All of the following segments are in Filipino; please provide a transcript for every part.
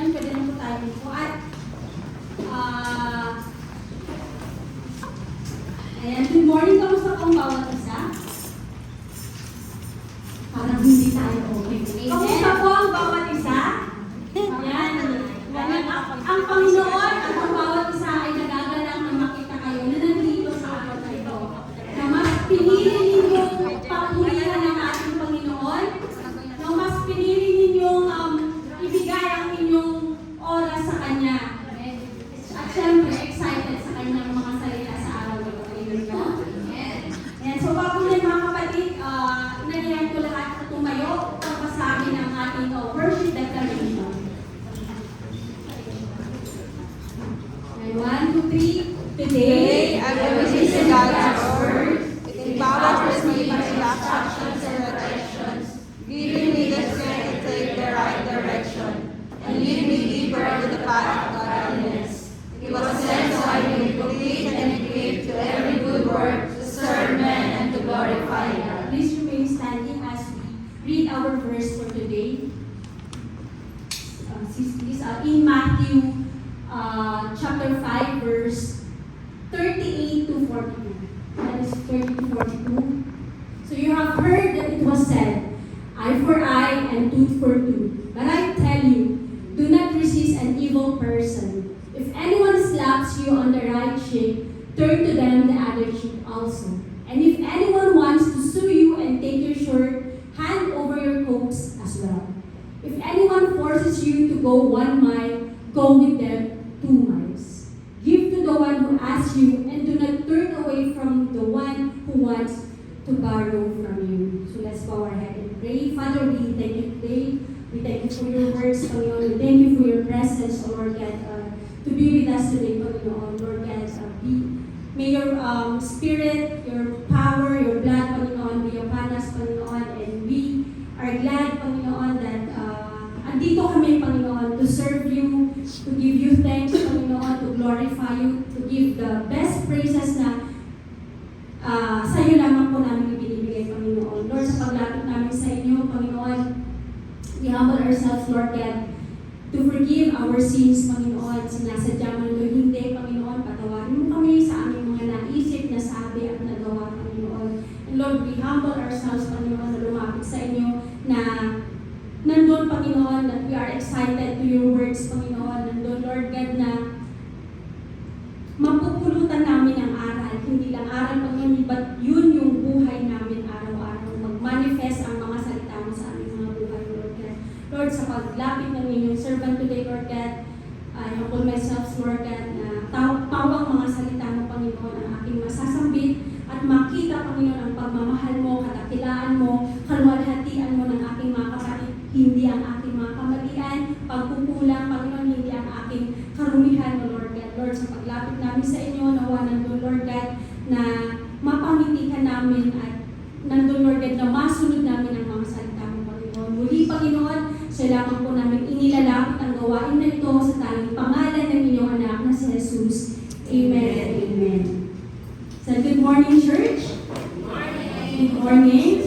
Ayan, pwede na po tayo po. At, ayan, good morning. Kamusta pong bawat isa? Parang hindi tayo okay. Kamusta po ang bawat isa? Ayan. Ang Panginoon at ang bawat isa ay nagagalang na makita kayo na nandito sa araw na ito. Na mas pinili ninyong papulihan ng ating Panginoon, na mas pinili ninyong ibigay ang inyong oras sa Kanya. At syempre, excited sa Kanyang mga salita sa araw na ito. Ayan. So, bago yan mga kapatid, inagihan ko lahat na tumayo upang basahin ang ating worship declaration. 1, 2, 3. Today, I will receive God's word. It empowers me to take actions and directions, giving me the strength to take the right direction, and lead me deeper into the path of godliness. It was sent so I may be complete and equipped to every good work, to serve men and to glorify God. Please remain standing as we read our verse for today. In Matthew chapter 5, verse 38 to 42. That is 30 to 42. So you have heard that it was said, eye for eye and tooth for tooth. But I tell you, do not resist an evil person. If anyone slaps you on the right cheek, turn to them the other cheek also. And if anyone wants to sue you and take your shirt, hand over your coats as well. If anyone forces you to go 1 mile, go with them 2 miles. Give to the one who asks you, and do not turn away from the one who wants to borrow from you. So let's bow our head and pray. Father, we thank you today. We thank you for your words, Panginoon. We thank you for your presence, O Lord God, to be with us today, Panginoon. Lord God, may your spirit, your power, your blood, Panginoon, be upon us, Panginoon. And we are glad, Panginoon, that andito kami, Panginoon, to serve you, to give you thanks, Panginoon, to glorify you, to give the best praises na sa iyo lamang po namin ibinibigay, Panginoon. Lord, sa paglapit namin sa inyo, Panginoon, we humble ourselves, Lord God, to forgive our sins, Panginoon. Sinasadya man ito, hindi, Panginoon, patawarin mo kami sa aming mga naisip, nasabi at nagawa, Panginoon. And Lord, we humble ourselves, Panginoon, na lumapit sa inyo, na nandun, Panginoon, that we are excited to your words, Panginoon. Nandun, Lord God, na mapupulutan namin ang aral. Hindi lang aral, Panginoon, but yun yung buhay namin araw-araw. Mag-manifest ang mga salita mo sa aming mga buhay, Lord God. Lord, sa paglapit ng inyong servant today, Lord God, I humble myself, Lord God, na tawang mga salita mo, Panginoon, ang aking masasambit at makita, Panginoon, ang pagmamahal mo, kadakilaan mo, kaluwalhatian mo ng aking mga kapatid. Hindi ang aking mga kamalian, pagkukulang, Panginoon, hindi ang aking karumihan, O Lord God. Lord, sa paglapit namin sa inyo, nawa nandun, Lord God, na mapangitihan namin at nandun, Lord God, na masunod namin ang mga salita mo, Panginoon. Muli, Panginoon, sa lamang po namin inilalapit ang gawain na ito sa tanging pangalan ng inyong anak na si Jesus. Amen and amen. So, good morning, church. Good morning. Good morning.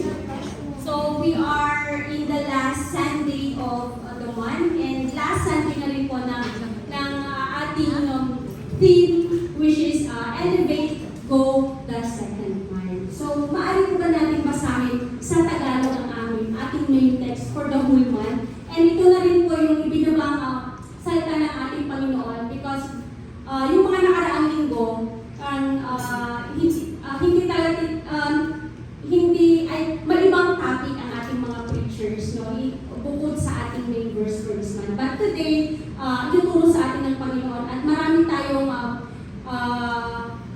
So, we are in the last Sunday of the month, and last Sunday na rin po ng ating theme, which is Elevate, Go the Second Mile. So, maaari po ba natin basahin sa Tagalog ang ating main text for the whole month? And ito na rin po yung ibinabang salita ng ating Panginoon, because yung mga nakaraang linggo, hindi ay malibang topic ang ating mga preachers, no? Bukod sa ating main verse for this month. But today, ituturo sa atin ng Panginoon at marami tayong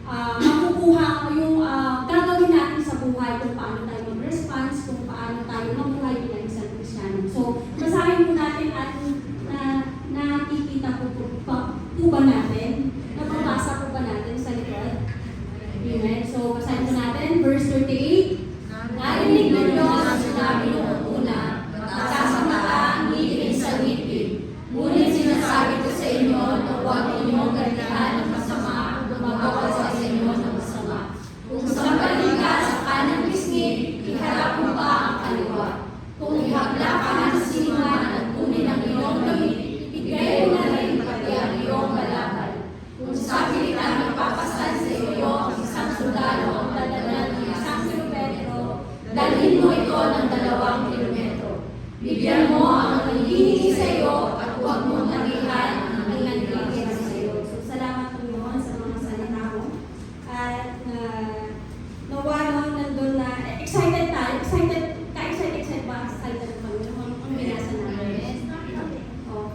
makukuha yung gagawin natin sa buhay, kung paano tayo mag-response, kung paano tayo mabuhay bilang isang Kristiyano. So, basahin po natin at nakikita po ba natin? Nababasa po ba natin sa likod? Amen. So, basahin po natin, verse 38. Narinig ninyo ang sinabi noong una, magkasamata ang ngipin sa ngipin. Ngunit sinasabi ko sa inyo na huwag ninyong gantihan ang masama, gumagawa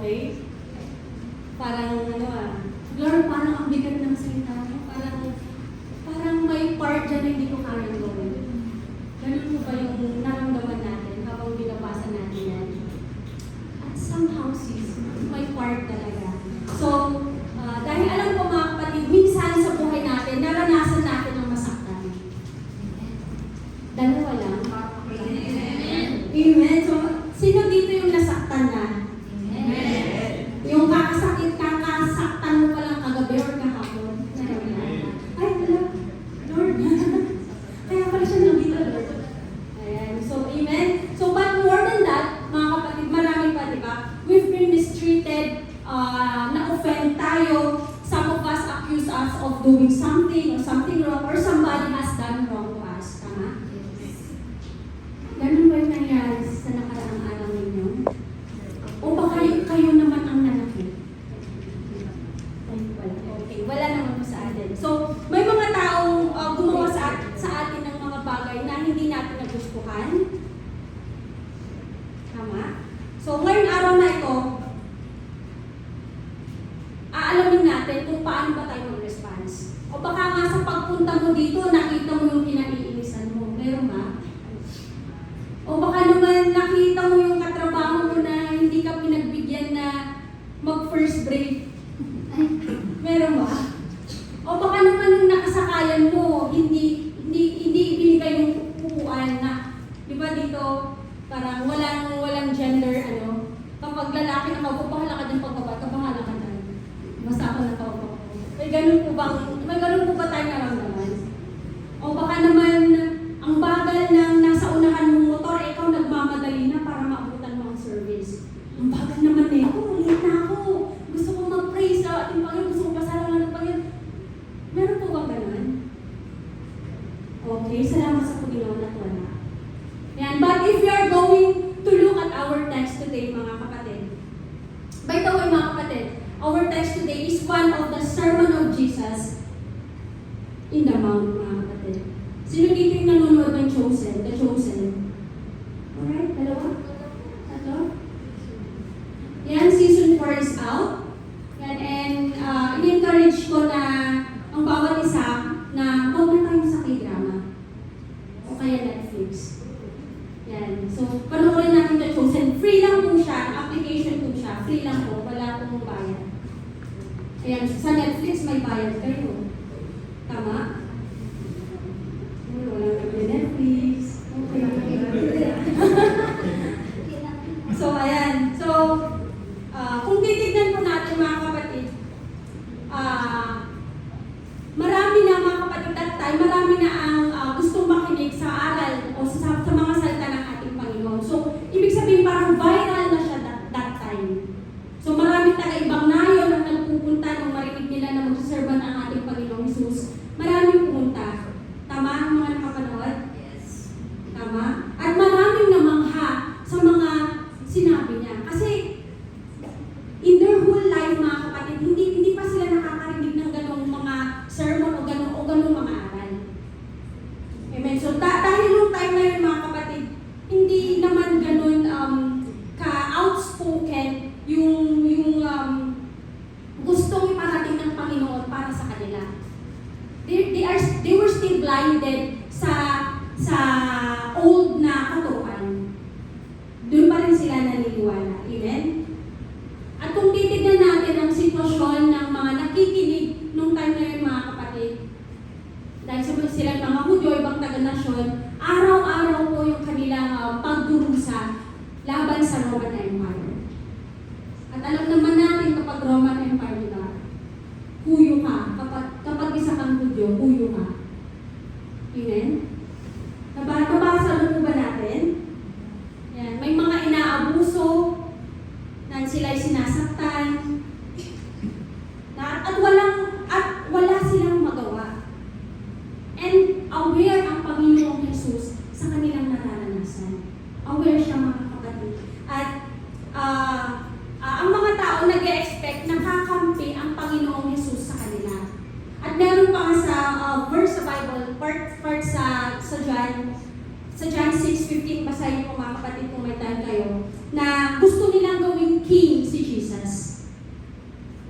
Okay? Parang Lord, parang ang bigat ng salita mo. Parang may part dyan na hindi ko kayang gawin. Ganun po ba yung naramdaman natin habang binabasa natin yan? At somehow, sis, may part talaga. So, dahil alam ko mga kapatid, minsan sa buhay natin, naranasan natin ang masaktan. Dalawa lang. Amen. So, sino dito yung nasaktan na? Amen. Yung kakasaktan mo palang kagabi or kahapon. Ay, wala. Lord. Kaya pala siya nandito, Lord. Ayan. So, amen. So, but more than that, mga kapatid, marami pa, di ba? We've been mistreated, na-offend tayo. Some of us accuse us of doing something or something wrong or somebody has done wrong to us. Tama? Ganun ba yung nangyari sa nakaraang araw ninyo? O baka kayo naman ang nanakit? Ay, wala. Okay, wala naman po sa atin. So, may mga taong gumawa sa atin ng mga bagay na hindi natin nagustuhan. Tama? So, ngayong araw na ito, aalamin natin kung paano ba tayo mag-response. O baka nga sa pagpunta mo dito, nakita mo yung kinaiinisan mo. Meron ba? O baka naman nakita mo yung katrabaho mo na hindi ka pinagbigyan na mag-first break. Ay, meron ba? O baka naman yung nakasakayan mo, hindi ibinigay yung upuan na, di ba dito, parang walang gender, kapag lalaki na kaupo, bahala ka din pagbabato, bahala ka din. Basta ako na kaupo. May ganun po ba tayo naramdaman? O baka naman, ang bagal ng nasa unahan mong motor, ikaw nagmamadali na para maabutan mo ang service. Ang bagal naman ako, late na ako. Gusto ko mag-praise sa ating Panginoon, gusto ko pasalamat ng Panginoon. Meron po bang ganun? Okay, salamat sa Panginoon at wala. Yan, but if you are going to look at our text today, mga kapatid. By the way, mga kapatid, our text today is one of the sermon of Jesus in the Mount, mga kapatid. Sino dito yung nanonood ng Chosen? The Chosen? Alright, dalawa? Tatlo? Yan, season 4 is out. Yan, and in-encourage ko na ang bawat isa na huwag na tayo sa K-drama. O kaya Netflix. Yan, so panoorin natin The Chosen. Free lang po siya, application po siya. Free lang po, wala pong bayad. Ayan, sa Netflix may bayad kayo. Tama? Wala na Netflix. Okay. So, ayan. So, kung titignan po natin mga kapatid, marami na mga kapatid that time, marami na ang gustong makinig sa aral o sa mga salita ng ating Panginoon. So, ibig sabihin parang viral na siya that time. So, marami taga-ibang nayon ang nagpupunta nung marinig nila na magsaserban ang ating Panginoong Jesus. Maraming pumunta. Tama ang mga nakapanood? Yes. Tama? At maraming namangha sa mga sinabi niya. Kasi, in their whole life, mga kapatid, hindi pa sila nakakarinig ng ganong mga sermon o ganong mga aral. Amen. So, dahil nung time na yun, mga kapatid, hindi naman ganon ka-outspoken yung gustong iparating ng Panginoon para sa kanila. They were still blinded sa old na katuruan. Doon pa rin sila naniniwala. Amen? At kung titignan natin ang sitwasyon ng mga nakikinig nung time na yun, mga kapatid, dahil sa sila mga Hudyo, ibang taga-nasyon, araw-araw po yung kanilang pagdurusa laban sa Roman Empire. At alam naman natin kapag Roman Empire, diba? Huyo ka. Kapag isa kang Hudyo, huyo ka. Amen? Nabasa mo ba natin? Yan. May mga inaabuso na sila'y sinasaktan. At wala silang magawa. And aware ang Panginoong Jesus sa kanilang nararanasan. Aware siya, mga kapatid. At ang mga tao nag-e-expect na kakampi ang Panginoong Jesus sa kanila. At meron pa sa verse sa Bible, part sa John 6:15, basahin ko mga kapatid kung may time kayo, na gusto nilang gawing king si Jesus. Jesus.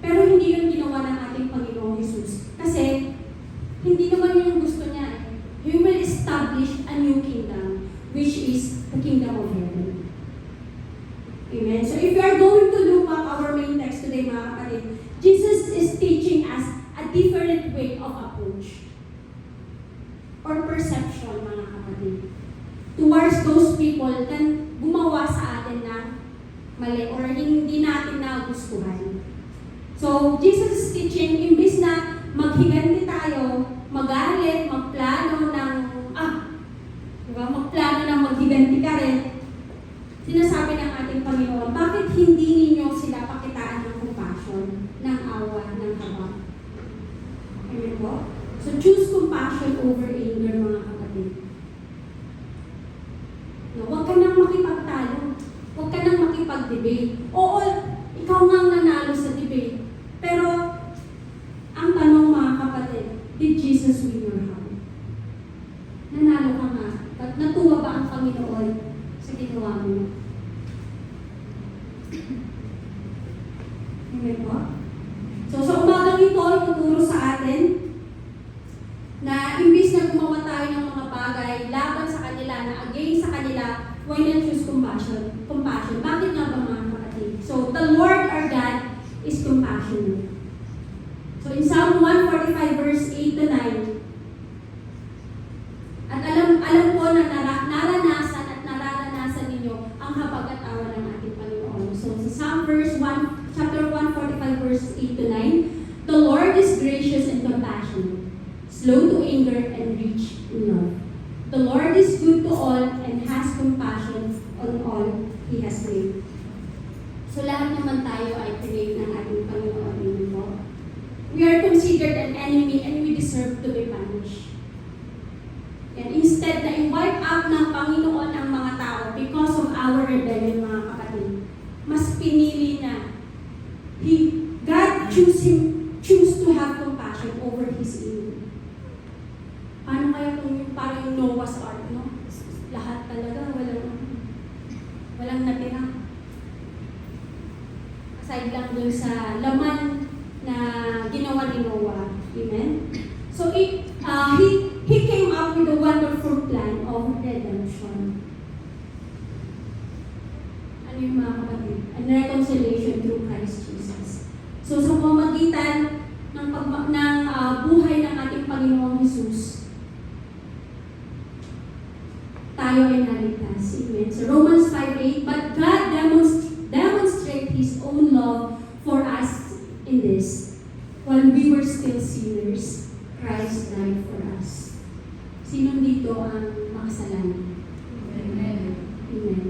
Pero hindi yun ginawa ng ating Panginoong Jesus. Kasi, hindi naman yun yung gusto niya eh. He will establish a new kingdom, which is the kingdom of heaven. Amen. So if you are going to look at our main text today, mga kapatid, Jesus is teaching us a different way of approach or perception, mga kapatid, towards those people na gumawa sa atin na mali or hindi natin nagustuhan. So, Jesus is teaching, imbis na maghiganti tayo, magalit, magplano ng, magplano ng maghiganti ka rin, sinasabi ng ating Panginoon, bakit hindi ninyo sila pakitaan ng compassion, ng awa, ng habag? Amen po? So, choose compassion over anger, mga kapatid. No, huwag ka nang makipagtalo. Huwag ka nang makipag-debate. Oo, ikaw nga ang nanalo sa debate. Pero, ang tanong, mga kapatid, did Jesus win your heart? Nanalo ka nga. At natuwa ba ang Panginoon sa ginawa mo? Amen po? So, sa umagang ito, ituturo sa atin na imbis na gumawa tayo ng mga bagay laban sa kanila, na against sa kanila, why not choose compassion? Compassion. Bakit nga ba, mga kapatid? So, the Lord our God is compassionate. So, in Psalm 145 verse 8 to 9, at alam ko na naranasan at nararanasan ninyo ang habag at awa ng ating Panginoon. So, sa Psalm chapter 145 verse 8 to 9, the Lord is gracious and compassionate, slow to anger and rich in love. The Lord is good to all and has compassion on all He has made. So lahat naman tayo ay create ng ating Panginoon. We are considered an enemy and we deserve to be punished. And instead na i-wipe out ng Panginoon ang mga tao because of our rebellion, mga kapatid, mas pinili na God choose to have compassion over His enemy. Paano kaya kung yung parang Noah's Ark, no? Lahat talaga, walang natira. Aside lang dun sa laman na ginawa ni Noah. Amen? So, he came up with a wonderful plan of redemption. Ano yung mga kapatid? And reconciliation through Christ Jesus. So, sa pamamagitan ng buhay ng ating Panginoong Jesus, tayo ay naligtas. Amen. So Romans 5:8, but God demonstrates His own love for us in this. While we were still sinners, Christ died for us. Sino dito ang makasalanan? Amen. Amen.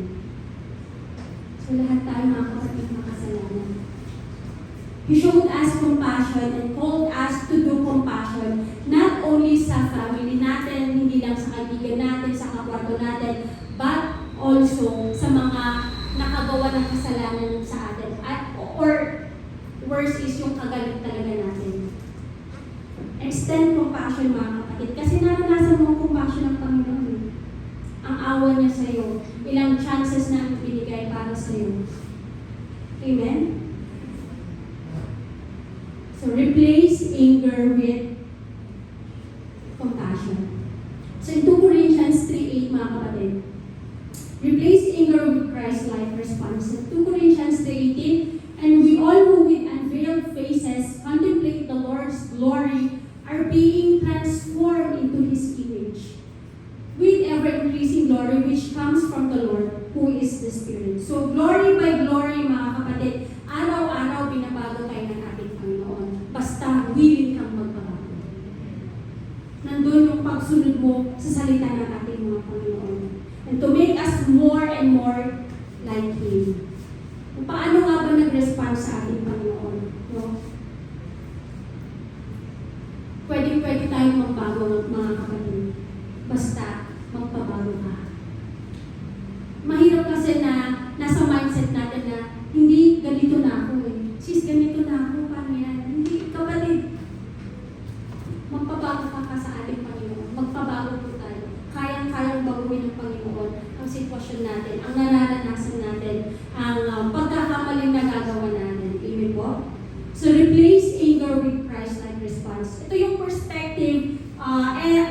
So lahat tayo mga kapatid makasalanan. He showed us compassion and called us to do compassion, not only sa family natin, hindi lang sa kaibigan natin, sa kakwarto natin, but also sa mga nakagawa ng kasalanan sa atin. Or worse is yung kagalit talaga natin. Extend compassion, mga kapatid, kasi naranasan mo ang compassion ng Panginoon. Ang awa niya sa iyo, ilang chances na ibinigay para sa iyo. Amen? So, replace anger with compassion. So, in 2 Corinthians 3:8, mga kapatid, replace anger with Christ-like response. In 2 Corinthians 3:18, and we all who with unveiled faces contemplate the Lord's glory are being transformed into His image, with ever-increasing glory which comes from the Lord, who is the Spirit. So, glory by glory, mga kapatid, araw-araw binabago tayo ng ating Panginoon. Basta willing kang magbabago. Nandun yung pagsunod mo sa salita ng ating mga Panginoon. And to make us more and more like Him. Kung paano nga ba nag-respond sa ating Panginoon? No? Pwede tayong magbago, mga kapatid. Basta magpabago ka. Mahirap kasi na nasa mindset natin na hindi ganito na ako eh. Sis, ganito na ako. Paano yan? Hindi, kapatid. Magpabago ka sa ating Panginoon. Magpabago po tayo. Kayang-kayang baguhin ng Panginoon ang sitwasyon natin, ang nararanasan natin, ang pagkakamaling nagagawa natin. response. Ito yung perspective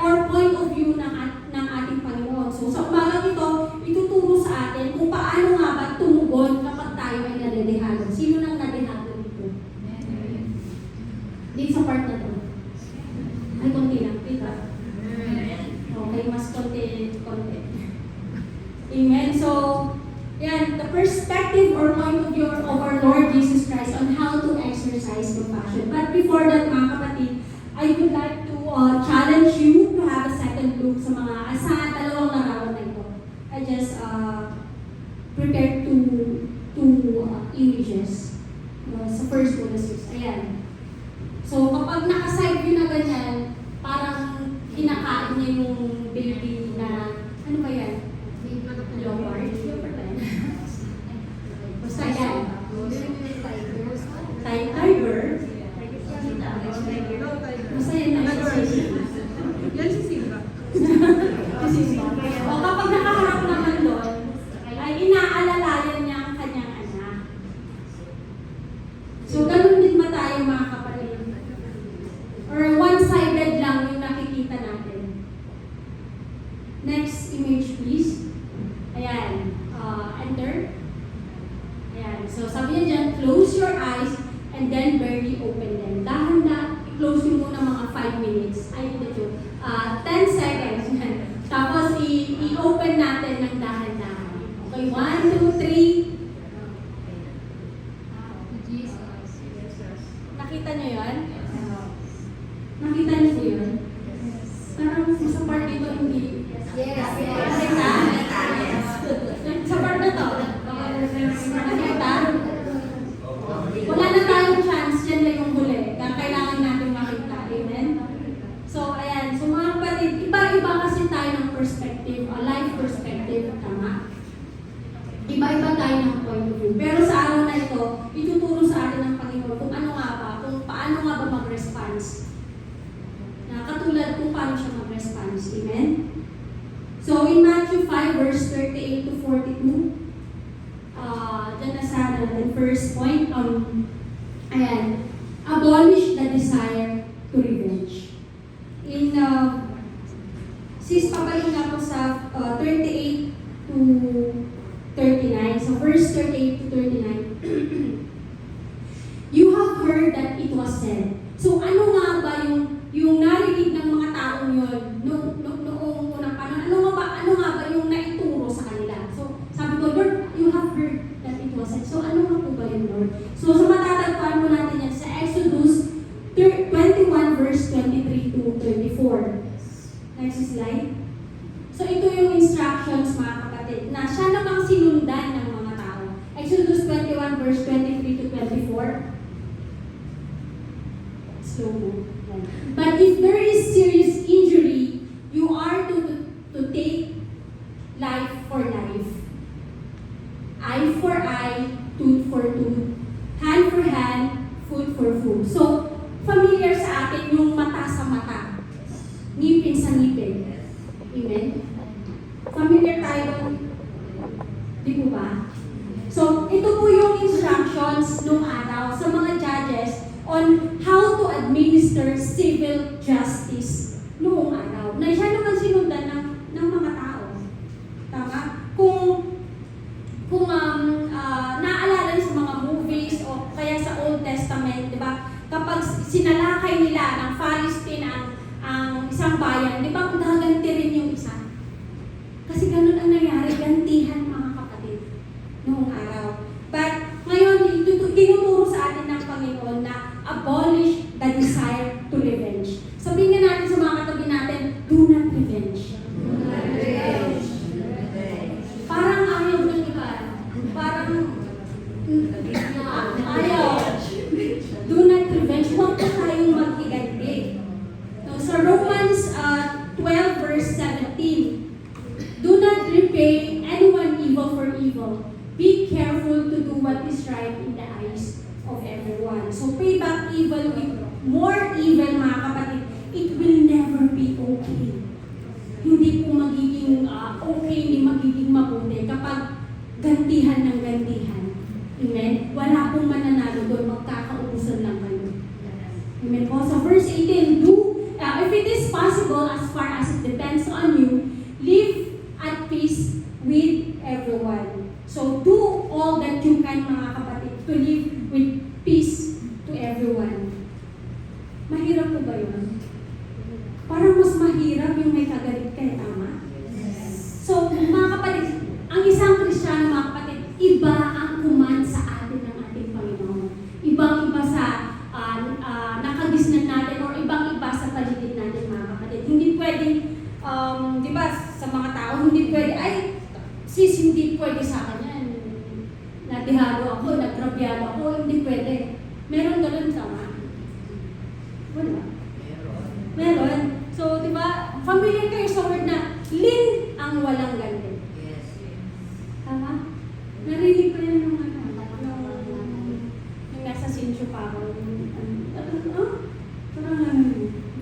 or point of view ng ating Panginoon. So sa umagang ito, ituturo sa atin kung paano nga ba tumugon kapag tayo ay nadedehado. Sino nang nadehado dito? Dito sa part na to. Ay, konti lang. Dito. Okay, mas konti. Amen. So, yan, the perspective or point of view of our Lord Jesus Christ on how to exercise compassion. But before that, mga kapatid, I would like to challenge you to have a second look sa mga dalawang larawan na ito. I just prepared two images. Sa first one is ayan. So, kapag naka-side view na ganyan, parang kinakain niya yung baby na, ano ba yan? Leopard? Basta yan. Tiger. Basta yan na Yan si Simba. O kapag nakaharap naman doon, ay inaalalayan niya ang kanyang anak. So, ganun din ba tayo mga kapatid? Or one-sided lang yung nakikita natin. Next image please. Ayan. Enter. Ayan. So, sabi niya dyan, close your eyes and then barely open them. Dahan-dahan, i-close mo muna mga 5 minutes. Ay, hindi ito. 10 seconds. Tapos, i-open natin ng dahan-dahan. Okay, 1, 2, 3. Nakita niyo yun? Nakita niyo po yun? Parang sa part dito hindi. Yes. Nakita? Sa part na to? Nakita? Wala na tayong chance, yan na yung huli. Kaya kailangan natin makita. Amen? So, ayan. So, mga kapatid, iba-iba kasi tayo ng perspective, life perspective, tama? Iba-iba tayo ng point of view. Pero sa araw na ito, ituturo sa atin ng Panginoon kung ano nga ba, kung paano nga ba mag-response. Na katulad kung paano siya mag-response. Amen? So, in Matthew 5, verse 38 to 42, dyan na sa natin, first point, ayan, abolish the desire to revenge. In, sis, papaling nga po sa 38 to 39. So, verse 38 to 39. You have heard that it was said. So, ano nga ba yung narinig ng mga taong yun noong unang panahon? Ano nga ba yung naituro sa kanila? So, sabi ko, Lord, you have heard that it was said. So, ano nga po ba yun, Lord? So, sa matatagpuan mo natin yan sa Exodus 21 verse 23 to 24. Next slide. So, ito yung instructions, mga kapatid, na siya namang sinundan ng mga tao. Exodus 21 verse 23 to 24. Slow mo. But if there is serious injury, you are to take life for life. Eye for eye, tooth for tooth, hand for hand, foot for foot. So, familiar sa atin yung mata sa mata, ngipin sa ngipin. Amen? Familiar tayo, di po ba? So, ito po yung instructions nung araw sa mga judges on how to administer civil justice noong araw. Na siya naman sinundan ng mga tao. Tama? Kung naalala niyo sa mga movies o kaya sa Old Testament, di ba? Kapag sinalakay nila ng Palestine ang isang bayan, di ba? Gaganti rin yung isa. Kasi ganun ang nangyari, gantihan mga kapatid noong araw. But ngayon, tinuturo sa atin ng Panginoon na abolish the desire to revenge. Sabihin nga natin sa mga katabi natin, do not revenge. Parang ayaw ng iba. Parang ayaw. Do not revenge. Huwag na tayong maghiganti. So, sa Romans 12 verse 17, do not repay anyone evil for evil. Be careful to do what is right in the eyes of everyone. So, pay back evil with more evil, mga kapatid. It will never be okay. Hindi po magiging okay, hindi magiging mabuti kapag gantihan ng gantihan. Amen? Wala pong mananalo doon, magkakaubusan lang kayo. Amen po? Sa verse 18 pwede sa akin yan. Natihado ako, nagrabyado ako, hindi pwede. Meron ganun tama? Wala. Meron. So, di ba, familiar kayo sa word na lin ang walang ganti. Tama? Narinig ko yan nung yung nasa Sincho pa ako.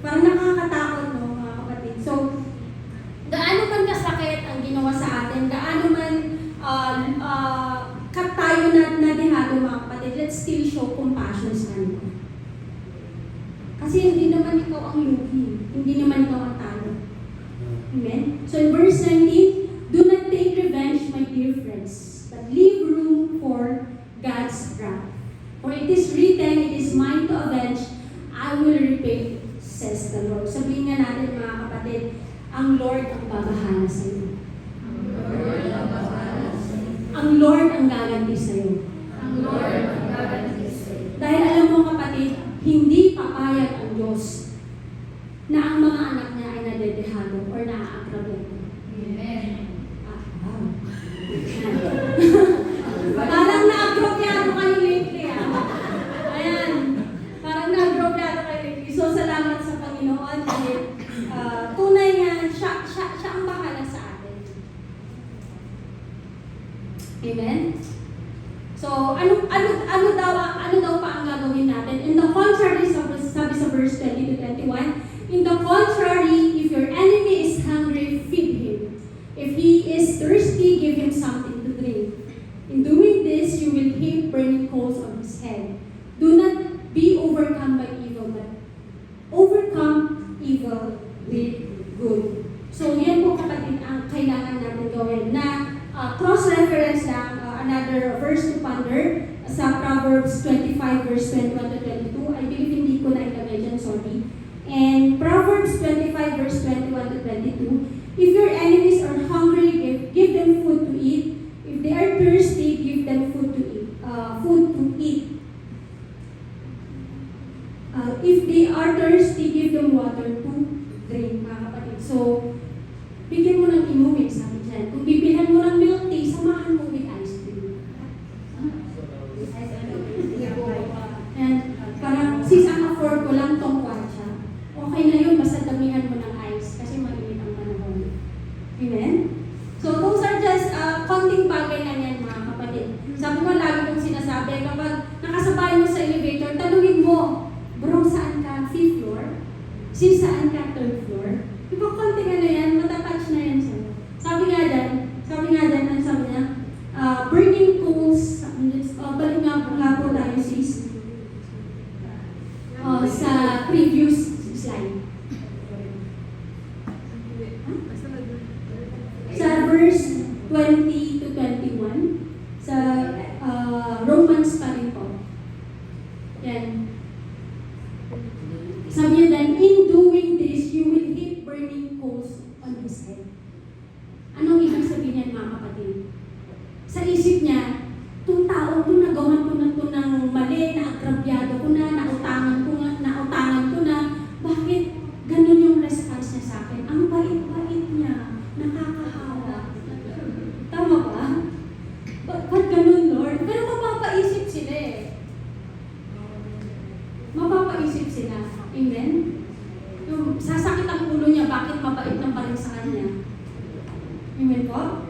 Parang nakakatakot, no, mga kapatid. So, gaano man kasakit ang ginawa sa atin, gaano man tayo na nadihado, mga kapatid, let's still show compassion sa kanila. Kasi hindi naman ikaw ang lugi, hindi naman ikaw ang talo. Amen? So in verse 19, do not take revenge, my dear friends, but leave room for God's wrath. For it is written, it is mine to avenge, I will repay, says the Lord. Sabihin nga natin, mga kapatid, ang Lord ang babahala sa iyo. Ang Lord ang gaganti sa iyo. Dahil alam mo, kapatid, hindi papayag ang Diyos na ang mga anak niya ay nadedehado or naaakrabado. Amen. Wow. Parang na-apropiado kayo lately, Ayan. Parang na-apropiado kayo lately. So, salamat sa Panginoon dahil tunay nga, siya ang bahala sa atin. Amen? So, ano daw pa ang gagawin natin? In the contrary, sabi sa verse 20 to 21, in the contrary, if your enemy is hungry, feed him. If he is thirsty, give him something to drink. In doing this, you will heap burning coals on his head. Do not be overcome by evil, but overcome evil with good. So, yan po, kapatid, ang kailangan natin gawin na cross-reference lang, another verse to ponder sa Proverbs 25 verse 21 to 22. I believe hindi ko na ilagay dyan, sorry. And Proverbs 25 verse 21 to 22. If your enemies are hungry, give them food to eat. If they are thirsty, give them food to eat. If they are thirsty, give them water to drink, mga kapatid. So, bigyan mo ng inumin, sabi dyan. Kung bibilhan mo ng milk tea, samahan mo with ice cream. And parang, sis, ang afford ko lang tong kwatsa. Okay na yun, basta damihan mo ng ice kasi mainit ang panahon. Amen? So, those are just konting bagay lang yan, mga kapatid. Sabi ko, lagi kong sinasabi, kapag nakasabay mo sa elevator, tanungin mo, bro, saan ka? 5th floor? Sis, saan ka? 3rd floor? Diba konting ano yan, matatouch na yan sa'yo. Sabi nga dyan, ano sabi niya? Burning coals, balik nga po tayo sis. Sa previous slide. Sa verse 20 to 21, sa Romans pa rin po. Yan. Sabi niya then, in doing this, you will heap burning coals on his head. Anong ibig sabihin niyan, mga kapatid? Sa isip niya, itong tao ko, nagawan ko na ito ng mali, naagrabyado ko na, nautangan ko na, bakit ganun yung response niya sa akin? Ang bait-bait niya, nakakahawa. Tama ba? Ba't ganun, Lord? Pero mapapaisip sila Mapapaisip sila. Amen? Yung sasakit ang ulo niya, bakit mabait na pa rin sa kanya? Amen po?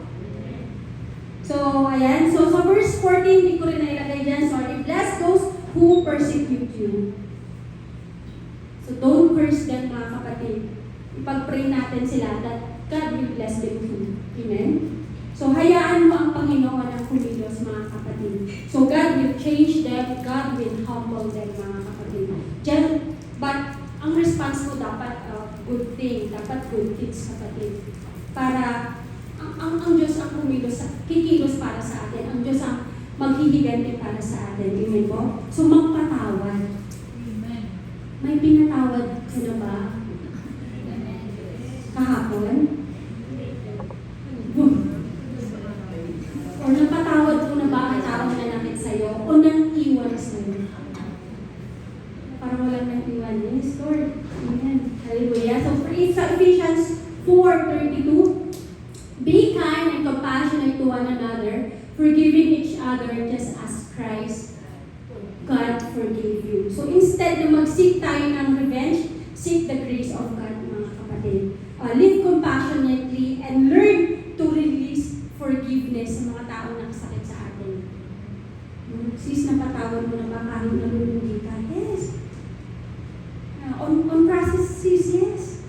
So, ayan. So, sa verse 14, hindi ko rin nailagay dyan. Sorry. Bless those who persecute you. So, don't curse them, mga kapatid. Ipag-pray natin sila that God will bless them too. Amen? So, hayaan mo ang Panginoon ang kumilos, mga kapatid. So, God will change them. God will humble them, mga kapatid. But, ang response mo dapat good thing. Dapat good things, kapatid. Para ang Diyos ang kumilos, kikilos para sa atin. Ang Diyos ang maghihiganti para sa atin. Amen po? So, magpatawad. Amen. May pinatawad ka na ba? Kahapon? O napatawad ko na ba ang taong nanakit sa'yo? O nang iwan sa'yo? Parang walang nang iwan. Yes, Lord. Amen. Hallelujah. So, sa Ephesians 4:32, be kind and compassionate compassionate to one another, forgiving each other just as Christ, God forgave you. So instead na mag-seek tayo ng revenge, seek the grace of God, mga kapatid. Live compassionately and learn to release forgiveness sa mga taong nakasakit sa atin. Sis, napatawad mo na ba kahit nalulunggi ka? Yes. On process, sis, yes.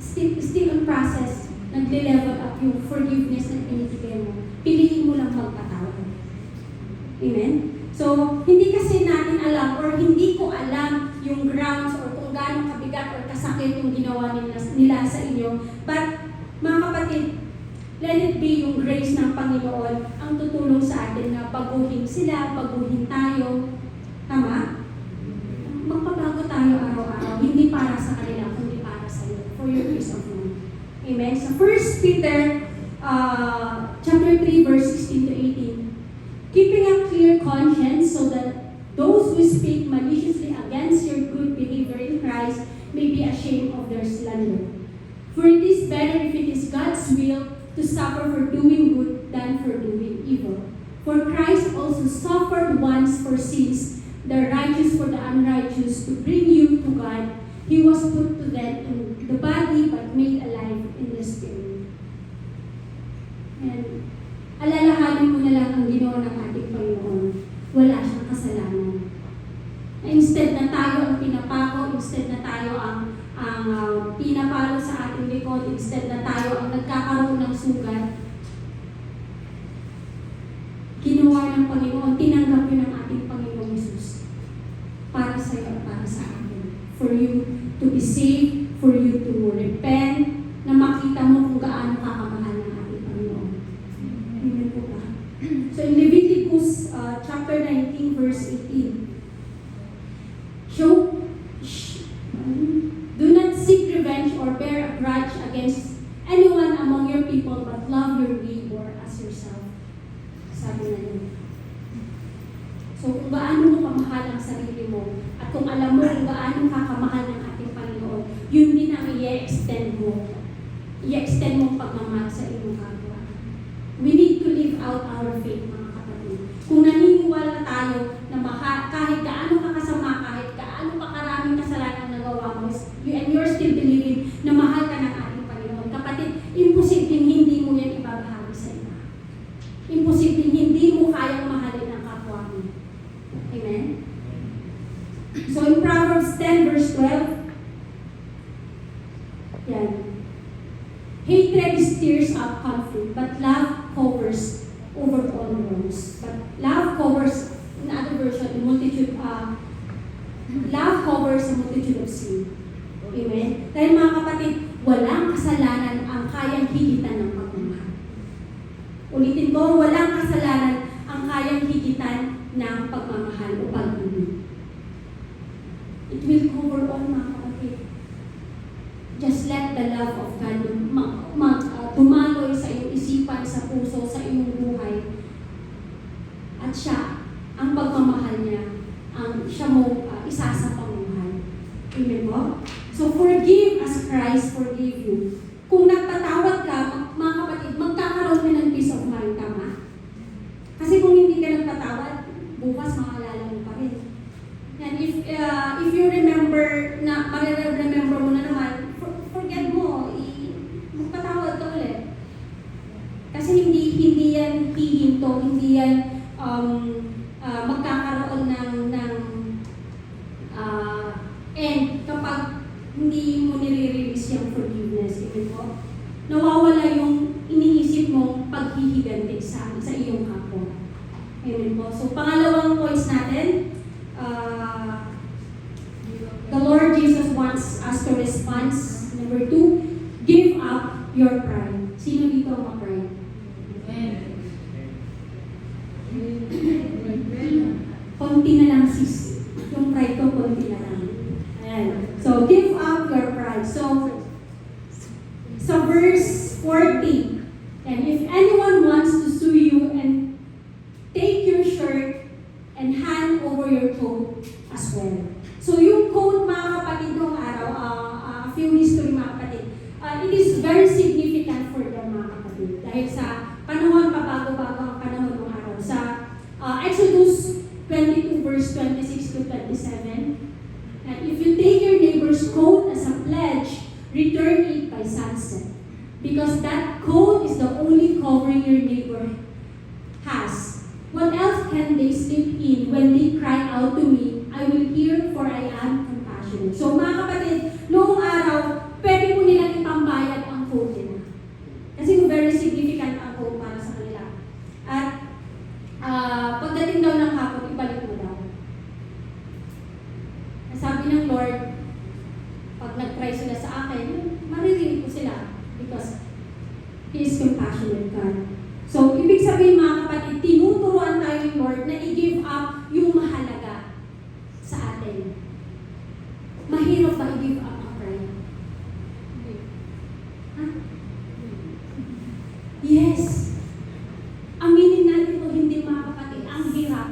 Still on process. Nagle-level up yung forgiveness na pinibigay mo. Piliin mo lang magpatawad. Amen? So, hindi kasi natin alam or hindi ko alam yung grounds or kung gaano kabigat or kasakit yung ginawa nila sa inyo. But, mga kapatid, let it be yung grace ng Panginoon ang tutulong sa atin na baguhin sila, baguhin tayo. Tama? Magpabago tayo araw-araw, hindi para sa kanila, kundi para sa iyo, for your peace of mind. Amen? Sa 1 Peter chapter 3, verse 16 to 18, keeping a clear conscience so that those who speak maliciously against your good behavior in Christ may be ashamed of their slander. For it is better if it is God's will to suffer for doing good than for doing evil. For Christ also suffered once for sins, the righteous for the unrighteous, to bring you to God. He was put to death in the body but made alive in the spirit. And alalahanin mo na lang ang ginawa ng ating Panginoon. Wala siyang kasalanan. Instead na tayo ang pinapako, instead na tayo ang pinapalo sa ating likod, instead na tayo ang nagkakaroon ng sugat, ginawa ng Panginoon, tinanggap yun ng ating Panginoon Jesus para sa iyo at para sa atin. For you to be saved, for you to repent, na makita mo kung gaano kakamahal ng ating Panginoon. Amen po ba? So in Leviticus chapter 19 verse 18, do not seek revenge or bear a grudge against anyone among your people, but love your neighbor as yourself. Sabi na yun. So kung gaano mo kamahal ang sarili mo, at kung alam mo kung gaano kakamahal ng ating Panginoon, yun din ang i-extend mo. I-extend mo ang pagmamahal sa iyong kapwa. We need to live out our faith, mga kapatid. Kung naniniwala tayo na kahit gaano ka kasama, kahit gaano ka karaming kasalanan nagawa mo, and you're still believing na mahal ka ng ating Panginoon, kapatid, imposibleng hindi mo yan ibabahagi sa iba. Imposibleng hindi mo kayang mahalin ang kapwa mo. Amen? So in Proverbs 10 verse 12, yan. Hatred stirs up conflict, but love covers over all wrongs. But love covers, in other version, love covers a multitude of sin. Amen? Dahil mga kapatid, walang kasalanan ang kayang higitan ng pagmamahal. Ulitin ko, walang kasalanan ang kayang higitan ng pagmamahal o pag-ibig. It will cover all, mga kapatid. Just let the love of God tumaloy sa iyong isipan, sa puso, sa iyong buhay. At siya, ang pagmamahal niya, siya mo isasapang mahal. Amen mo? So forgive as Christ forgave you. Kung nagpatawad ka, mga kapatid, magkakaroon ka ng peace of mind, tama? Kasi kung hindi ka nagpatawad, bukas maalala mo pa rin. And if you remember na, remember mo na naman, forget mo, magpatawad ka ulit. Kasi hindi yan hihinto, hindi yan magkakaroon ng end kapag hindi mo nire-release yung forgiveness. Diba? Nawawala yung iniisip mong paghihiganti sa iyong kapwa. Amen po. So, pangalawang points natin, the Lord Jesus wants us to respond. Number 2, give up your pride. Sino dito ang ma-pride? Konti na lang, sis. Yung pride ko, konti na lang. Ayan. So, give up your pride. So, sa verse 40, and if anyone wants to sue you and take your shirt and hand over your coat as well. So, yung coat, mga kapatid, nung araw, a few history, mga kapatid, it is very significant for them, mga kapatid. Dahil sa panahon nagbabago-bago ang panahon ng araw. Sa Exodus 22 verse 26 to 27, and if you take your neighbor's coat as a pledge, return it by sunset. Because that coat is the only covering your neighbor has. What else can they sleep in when they cry out to me? I will hear, for I am compassionate. So mga kapatid, noong araw, pwede po nilang ipambayad ang coat nila. Kasi very significant ang coat para sa kanila. At pagdating daw ng hapon, ibalik mo daw. Sabi ng Lord, pag nag-cry sila sa akin, maririnig ko sila because He is compassionate God. So, ibig sabihin mga kapatid, tinuturuan tayo ng Lord na i-give up yung mahalaga sa atin. Mahirap ba i-give up ang pride? Ha? Yes. Aminin natin o hindi mga kapatid, ang hirap.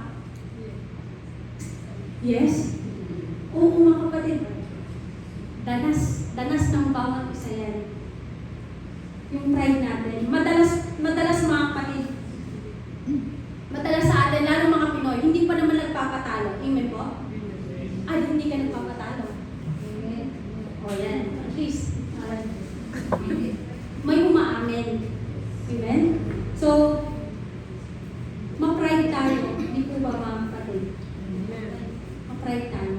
Yes? Oo mga kapatid. Danas ng bawat isa yan. Yung pride natin. Madalas mga kapatid, madalas sa atin, lalo mga Pinoy, hindi pa naman nagpapatalo. Amen po? Ay, hindi ka nagpapatalo. Amen. O yan, at least, may umaamin. Amen? So, ma-pride tayo. Hindi po ba mga kapatid? Ma-pride tayo.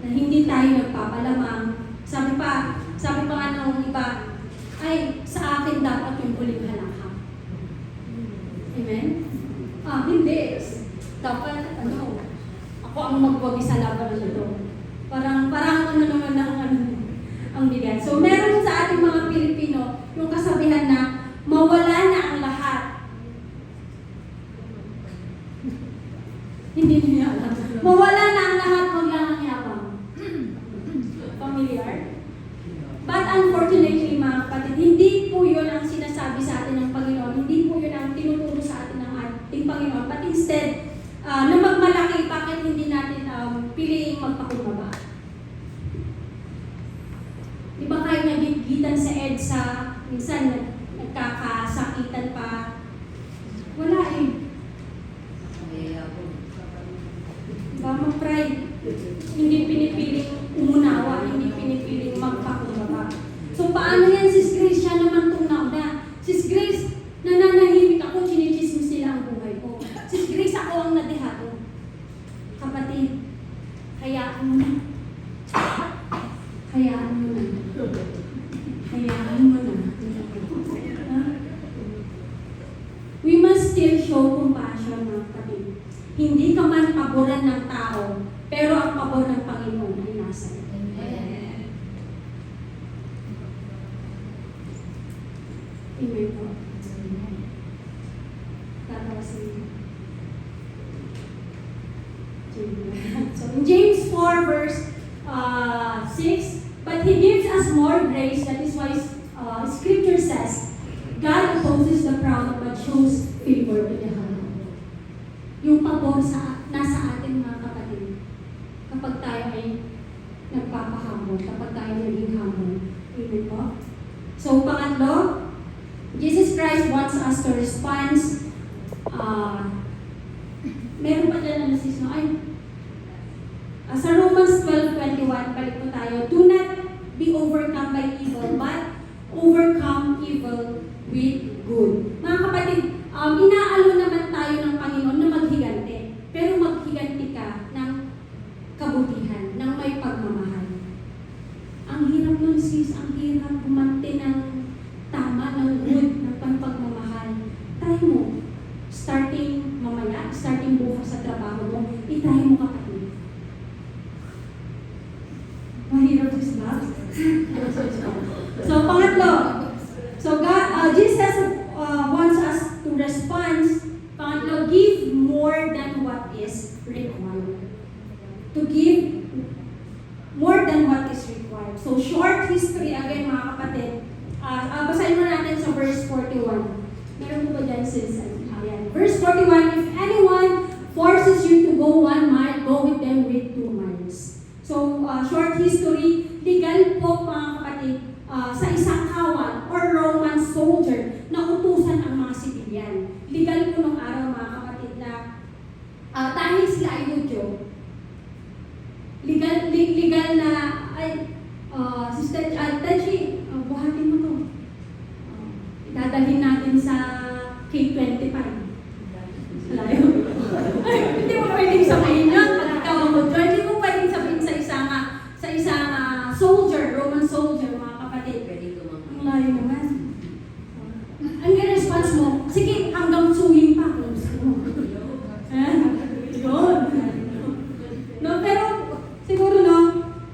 Na hindi tayo nagpapalamang. Sabi pa nga nung iba, ay, sa akin dapat yung huling halakha. Amen? Hindi. Dapat, ako ang magwagi sa laban ng ito. Parang ano naman ang bigat. So, meron sa ating mga Pilipino yung kasabihan na mawala na ang lahat. Hindi niya alam. Mawala na ang lahat, huwag lang ang yabang. Familiar? But unfortunately, mga kapatid, hindi po yun ang sinasabi sa atin ng Panginoon. Hindi po yun ang tinuturo sa atin ng ating Panginoon. But instead, na magmalaki, bakit hindi natin piliing magpakumbaba? Di ba kayo nagigitan sa EDSA, minsan nagkakasakitan pa? Wala eh. Diba, mag-pride. Hindi pinipiling umunawa, hindi pinipiling magpakumbaba. So, paano yan, Sis Grace? Siya naman tunaw na. Sis Grace, nananahimik ako, chinichismis nila ang buhay ko. Sis Grace, ako ang nadehado. Kapatid, hayaan mo na. Hayaan mo na. Hayaan mo na. We must still show compassion, mga kapatid. Hindi ka man paboran ng tao, pero ang pabor ng Panginoon ay nasa iyo. Amen po. So in James 4 verse 6, but He gives us more grace. That is why Scripture says, God opposes the proud but shows favor to the humble. Yung pabor nasa atin mga kapatid. Kapag tayo ay nagpapahambol, kapag tayo naging humble. Amen po? So, pangatlo, Jesus Christ wants us to respond. Meron pa dyan na sis, no? Sa Romans 12:21, balik po tayo, do not be overcome by evil, but overcome evil with good. Mga kapatid, inaalo naman tayo ng Panginoon na maghiganti. Pero maghiganti ka ng kabutihan, ng may pagmamahal. Ang hirap nun sis, ang hirap kumante ng tama, ng good, ng pagmamahal. Try mo, starting mamaya, starting bukas sa trabaho mo, itry mo kapatid. Mahirap sis ba? So, pangatlo, so God, Jesus wants us to respond. Pangatlo, give more than what is required. To give more than what is required. So, short history again mga kapatid. Basahin mo natin sa verse 41. Meron mo ba dyan sis? Ayan. Verse 41, if anyone forces you to go 1 mile, go with them with 2 miles. So, short history, legal po mga kapatid, sa isang kawal or Roman soldier na sila ay Hudyo. Legal na, Sister Tachi, buhatin mo to. Dadalhin natin sa K25. Layo. Ay, hindi mo pwedeng sabihin yun. Ikaw ang Hudyo. Hindi mo pwedeng sabihin sa isang soldier, Roman soldier, mga kapatid. Ang layo naman. Ang response mo, sige, hanggang suyin pa kung gusto mo. Yun. No, pero siguro no,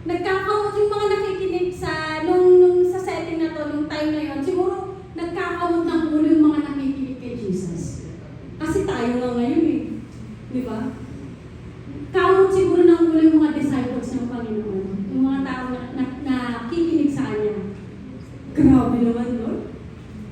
nagkakaroon yung mga nakikinig sa nung sa setting na to, nung time na yon, siguro nagkakaroon ng ulo yung mga nakikinig kay Jesus. Kasi tayo nga ngayon eh. Di ba? Count siguro ng ulo yung mga disciples ng Panginoon. Yung mga tao na nakikinig sa Kanya. Grabe naman, Lord.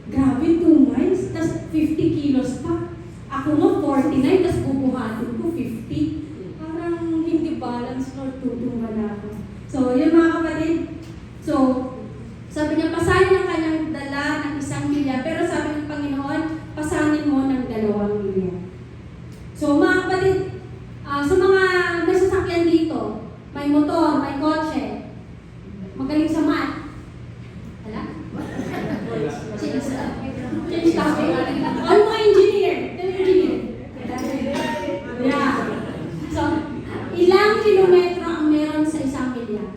Grabe, 2 miles, tas 50 kilos pa. Ako nga 49, tas bubuhatin ko 50. Parang hindi balance, Lord, tutumba na ako. So, yun mga kapatid. So, sabi niya, pasanin ang kanyang dala ng 1 milya. Pero sabi ng Panginoon, pasanin mo ng 2 milya. So, mga kapatid, sa mga may sasakyan dito, may motor, may kotse, magaling sa math. Hala? Change topic. Ano mga engineer? Yeah. So, ilang kilometro ang meron sa 1 milya?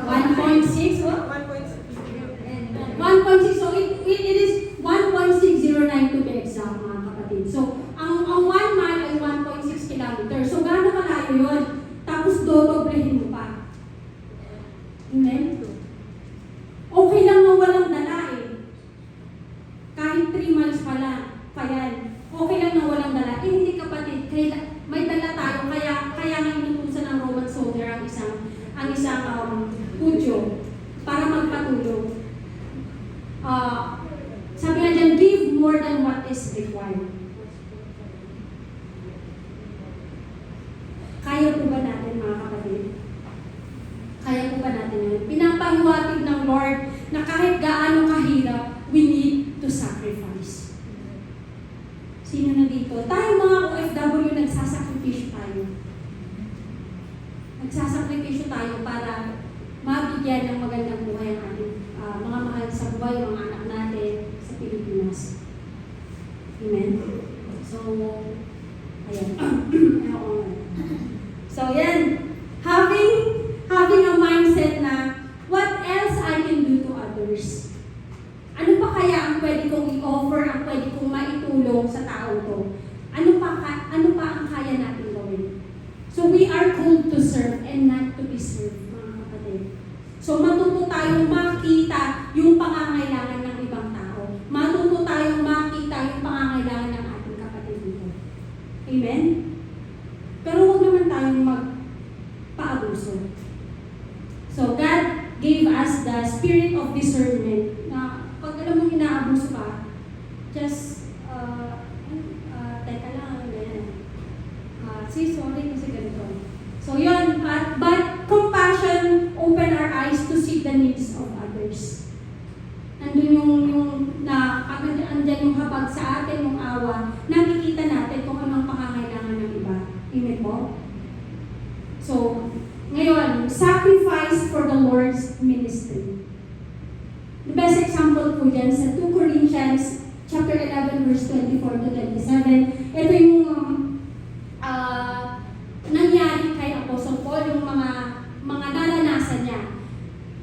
1.6, what? 1.6. So, it is 1.609 to be exact, mga kapatid. So, ang 1 mile ay 1.6 kilometer. So, gaano kalayo yun? Tapos, dodoblehin mo pa. Amen? Okay lang na walang dala eh. Kahit 3 miles pa yan. Okay lang na walang dala. Eh, hindi kapatid. May dala tayo. Kaya nga inutusan ng Roman soldier ang isang Hudyo para magpatulong. Sabi nga dyan, give more than what is required. Kaya po ba natin, mga kapatid? Kaya po ba natin yun? Pinapahiwatig ng Lord na kahit gaano kahirap, we need to sacrifice. Sino na dito? Tayo mga OFW, nagsasakripisyo tayo. Nagsasakripisyo tayo para mabigyan ng magandang buhay ang ating mga mahal sa buhay, mga anak natin sa Pilipinas. Amen? So, ayan. So, yan. Having a mindset na, what else I can do to others? Ano pa kaya ang pwede kong i-offer, ang pwede kong maitulong sa tao to? Ano pa ang kaya natin gawin? So, we are called to serve and not to be served, mga kapatid. So, matuto tayong makita yung pangangailangan ng ibang tao. Matuto tayong makita yung pangangailangan ng ating kapatid dito. Amen? Pero huwag naman tayong magpaabuso. So, God gave us the spirit of discernment na pag alam mong inaabuso ka, just, teka lang, ganyan. Sorry kasi ganito. So, yun, but compassion open our eyes to see the needs of others. Nandun andyan yung habag sa atin, yung awa, nakikita natin kung anong pangangailangan ng iba. Amen po? So, ngayon, sacrifice for the Lord's ministry. The best example po dyan sa 2 Corinthians chapter 11 verse 24 to 27. Ito yung nangyari kay Apostle Paul, yung mga naranasan niya.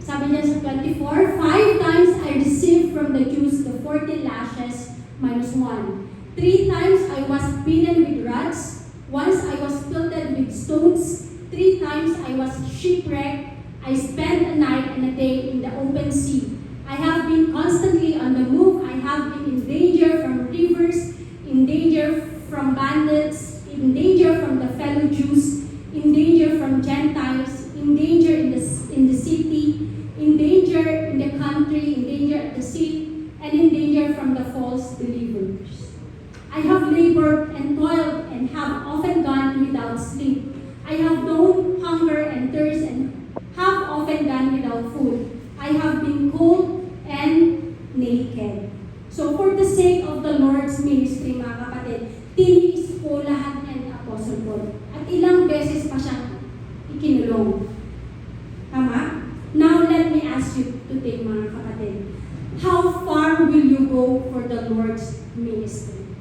Sabi niya sa 24, 5 times I received from the Jews the 40 lashes minus 1. 3 times I was beaten with rods. Once I was pelted with stones. 3 times I was shipwrecked. I spent a night and a day in the open sea. I have been constantly on the move. I have been in danger from rivers, in danger from bandits, in danger from the fellow Jews, in danger from Gentiles, in danger in the city, in danger in the country, in danger at the sea, and in danger from the false believers. I have labored and toiled and have often gone without sleep. I have known hunger and thirst and have often gone without food. I have been cold and naked. So for the sake of the Lord's ministry, mga kapatid, tiniis po lahat ng Apostle ministry?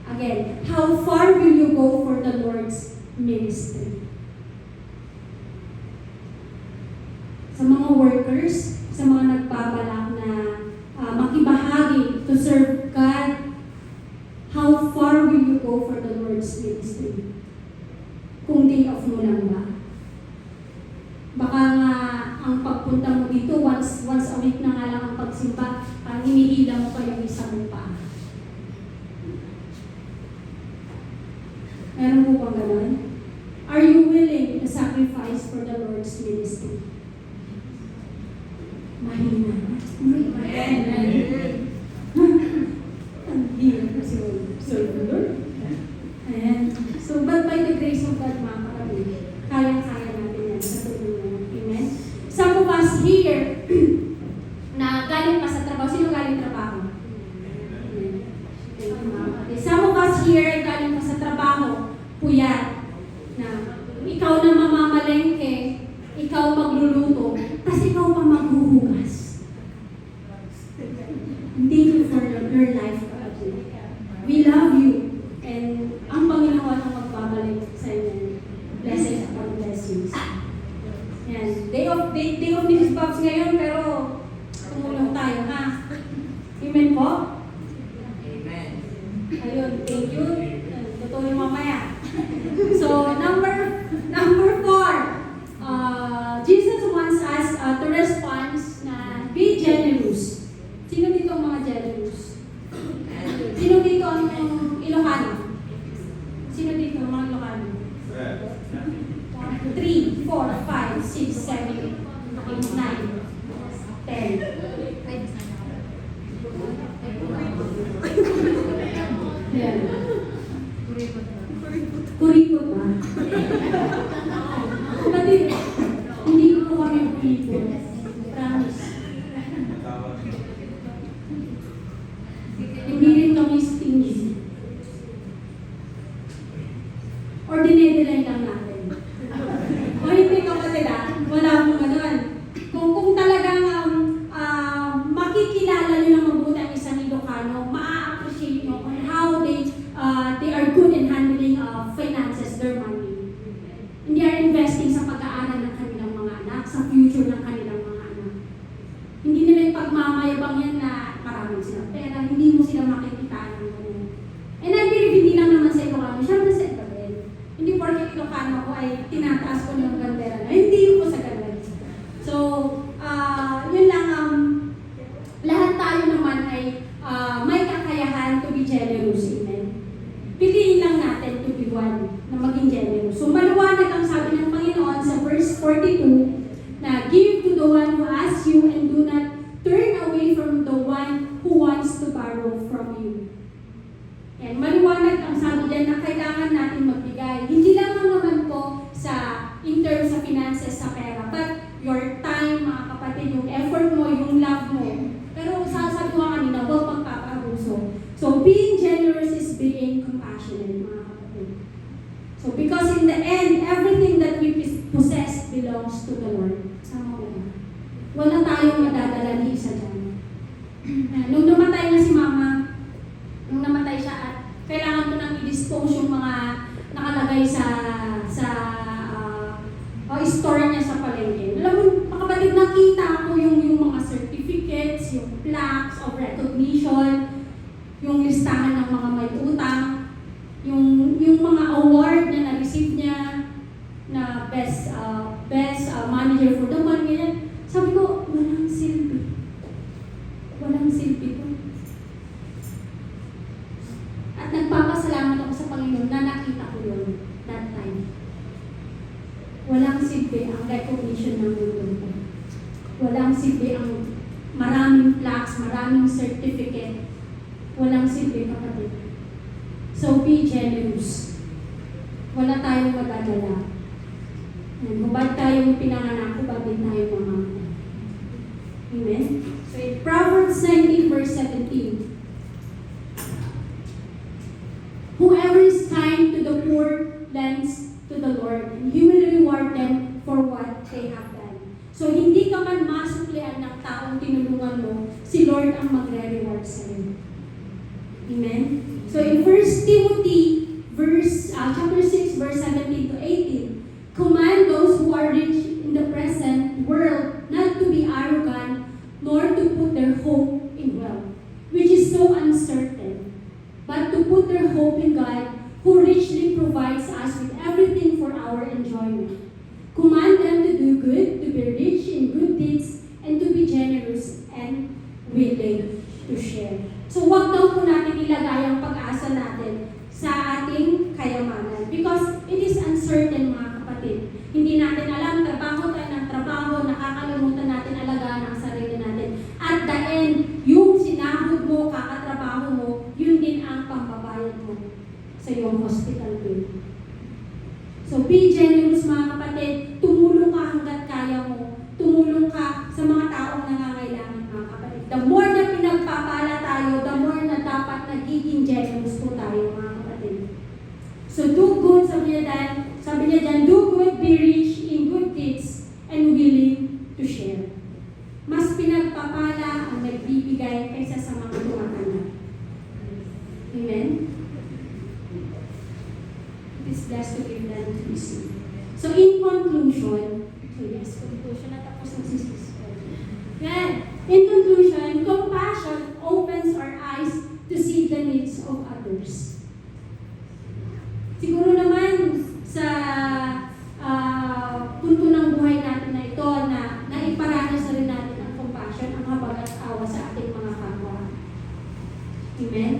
Again, how far will you go for the Lord's ministry? Sa mga workers, sa mga nagbabalak na makibahagi to serve God, how far will you go for the Lord's ministry? Kung day off mo lang ba? Baka nga ang pagpunta mo dito, once a week na nga lang ang pagsimba, hinihila mo pa yung isang pa. Meron mo bang gano'n? Are you willing to sacrifice for the Lord's ministry? Mahina. Amen. Ang hirap na si Lord. Ayan. So, but by the grace of God, mga kapatid, kaya-kaya natin yan sa tulong. Amen? Some of us here, na galing pa sa trabaho. Sino galing trabaho? Amen. Some of us here, galing pa sa trabaho, puyat, na ikaw na mamamalengke, ikaw magluluto, tapos ikaw pa maghuhugas. Thank you for your life, kapatid. We love you. And ang Panginoon ang magbabalik sa inyo. Blessings upon blessings. Yan. Day of Mrs. Pops ngayon, pero tumulong tayo, ha? Amen po? Amen. Ayun, thank you. Totoo yung mamaya. So, number 4. Jesus wants us to respond na be generous. Sino dito ang mga generous? Sino dito ang Ilocano? Sino dito ang mga Ilocano? 1, 2, 3, 4, 5, 6, 7, 8, 9, 10. Yan. Kuripot ba? Kapatid, hindi ko kami kuripot. Promise. Hindi rin kami stingy. Or dinedelay lang natin. O hindi kapatid wala akong ganun. Kung talagang makikilala nyo ng mabuti ang isang Ilocano, ma-appreciate nyo on how they are good in handling finances, their money. Hindi are investing sa pag-aaral ng kanilang mga anak, sa future ng kanilang mga anak. Hindi nila yung pagmamayabang yan na maraming sila pera, hindi mo sila makikita ng ganun. And I believe hindi lang naman sa Ilocano, syempre sa iba din. Hindi porket Ilocano ko ay tinataas ko ng bandera na, hindi ko sa ganun. So, yun lang, lahat tayo naman ay may kakayahan to be generous, amen. Piliin lang natin to be one na maging generous. So, maliwanag ang sabi ng Panginoon sa verse 42 na give to the one who asks you and do not turn away from the one who wants to borrow from you. And maliwanag ang sabi dyan na kailangan natin magbigay. Hindi lang naman po in terms sa finances, sa pera, but your time, mga kapatid, yung effort mo, yung love mo. Pero sasabi ko kanina, huwag magpapaabuso. So, being generous is being compassionate, mga kapatid. So, because in the end, everything that we possess belongs to the Lord. Sama ko ba? Wala tayong madadala ni isa dyan. Nung namatay na si Mama, nung namatay siya at kailangan ko nang i-dispose yung mga nakalagay sa store niya sa palengke. Alam mo, mga kapatid, nakita ko yung mga certificates, yung plaques of recognition, yung listahan ng mga may utang, yung mga award na na-receive niya na best manager for the month, ganyan. Sabi ko, walang silbi. Walang silbi ko. At nagpapasalamat ako sa Panginoon na nakita ko yun that time. Walang silbi ang recognition ng mundo ko. Walang silbi ang maraming plaques, maraming certificate. Walang silbi, kapatid. So, be generous. Wala tayong madadala. Hubad tayong pinanganak, hubad din tayo mamamay. Amen? So, in Proverbs 19 verse 17, whoever is kind to the poor lends to the Lord, and He will reward them for what they have done. So, hindi ka man masuklian ng taong tinulungan mo, si Lord ang magre-reward sa iyo. Amen? So in 1 Timothy chapter 6, verse 17 to 18, command those who are rich in the present world not to be arrogant, nor to put their hope in wealth, which is so uncertain, but to put their hope in God, who richly provides us with everything for our enjoyment. Command them to do good, to be rich in good deeds, and to be generous and willing to share. So wag daw po natin ilagay ang pag-asa natin sa ating kayamanan. Because it is uncertain, mga kapatid. Hindi natin alam, trabaho tayo ng trabaho, nakakalimutan natin alagaan ang sarili natin. At the end, yung sinahod mo, kakatrabaho mo, yun din ang pambabayad mo sa iyong hospital bill. So be generous, mga kapatid. Tumulong ka hanggat kaya mo. Tumulong ka sa mga taong nangangailangan, mga kapatid. The more na pinagpapala tayo, the more na dapat nagiging generous po tayo, mga kapatid. So do good, sabi niya dyan, do good, be rich in good deeds, and willing to share. Mas pinagpapala ang nagbibigay kaysa sa mga tumatanda. Amen? It is blessed to give than to receive. So in conclusion, na tapos ng sisis. Yan. In conclusion, compassion opens our eyes to see the needs of others. Siguro naman sa punto ng buhay natin na ito na naiparanas na rin natin ang compassion, ang habag at awa sa ating mga kapwa. Amen?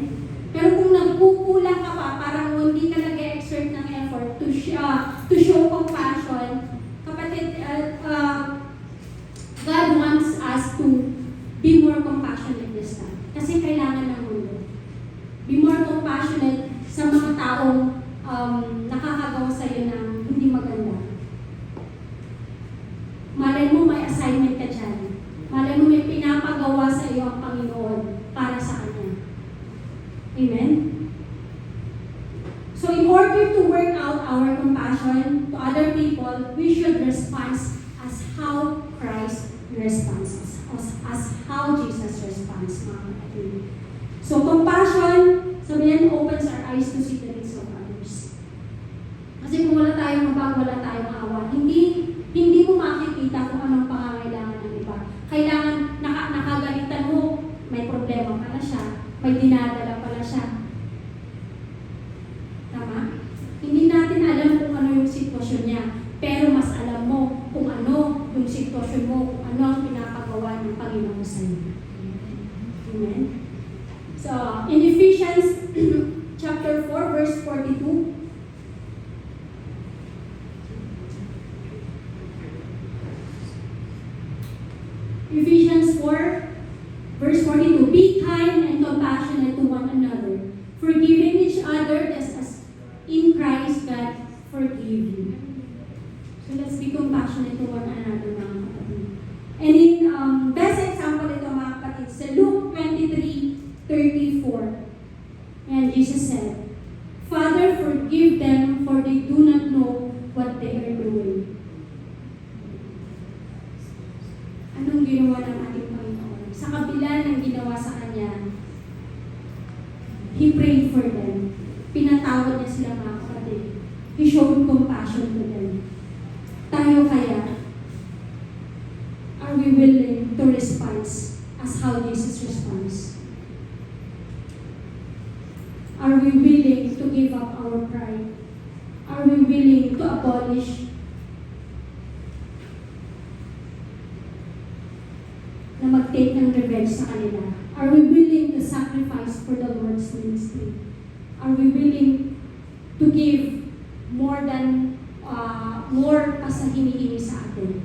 Pero kung nagkukulang ka pa, parang hindi ka nag-exert ng effort to show compassion, kapatid, God wants us to be more compassionate this time. Kasi kailangan ng mundo. Be more compassionate sa mga taong nakakagawa sa iyo ng hindi maganda. Malay mo may assignment ka dyan. Malay mo may pinapagawa sa iyo ang Panginoon para sa Kanya. Amen? So in order to work out our compassion to other people, we should respond as how Christ responds, as how Jesus responds, mga kapatid. So compassion, sabi niyan, opens our eyes to see the needs of others. Kasi kung wala tayong habag, wala tayong awa, hindi mo makikita kung anong pangangailangan ng iba. Kailangan, nakagalitan mo, may problema pala siya, may dinadala pala siya. Tama? Hindi natin alam kung ano yung sitwasyon niya, pero mas alam mo kung ano yung sitwasyon mo, kung ano ang pinapagawa ng Panginoon sa iyo. Amen? So, in Ephesians chapter 4, verse 42, Ephesians 4, verse 42, be kind and compassionate to one another, forgiving each other as in Christ God forgive you. So let's be compassionate to one another, mga kapatid. And in best example ito, mga kapatid, sa Luke 23:34, and Jesus said, Father, forgive them, for they do not know what they are doing. Anong ginawa ng ating Panginoon? Sa kabila ng ginawa sa Kanya, He prayed for them. Pinatawad niya sila, mga kapatid. He showed compassion to them. Tayo kaya, are we willing to respond as how Jesus responds? Are we willing to give up our pride? Are we willing to abolish na mag-take ng revenge sa kanila? Are we willing to sacrifice for the Lord's ministry? Are we willing to give more pa sa hinihingi sa atin?